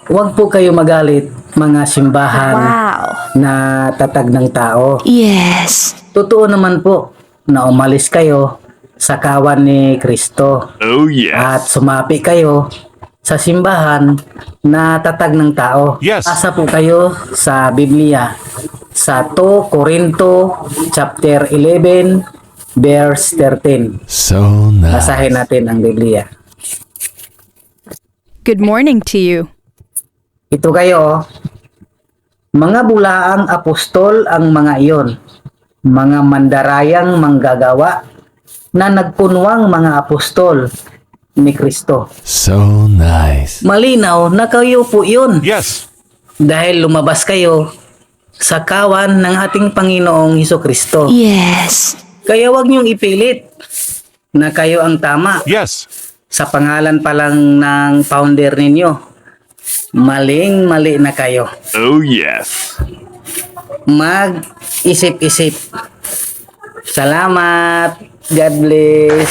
Huwag po kayo magalit, mga simbahan Wow. na tatag ng tao. Yes. Totoo naman po na umalis kayo sa kawan ni Kristo Oh, at yes. sumapi kayo sa simbahan na tatag ng tao. Yes. Asa po kayo sa Biblia sa 2 Corinto chapter 11 verse 13. So nice. Basahin natin ang Biblia. Good morning to you. Ito kayo, mga bulaang apostol ang mga iyon, mga mandarayang manggagawa na nagpunwang mga apostol ni Kristo. So nice. Malinaw na kayo po yun Yes. dahil lumabas kayo sa kawan ng ating Panginoong Hesus Kristo. Yes. Kaya wag niyong ipilit na kayo ang tama Yes. sa pangalan pa lang ng founder ninyo. Maling-mali na kayo. Oh, yes. Mag-isip-isip. Salamat. God bless.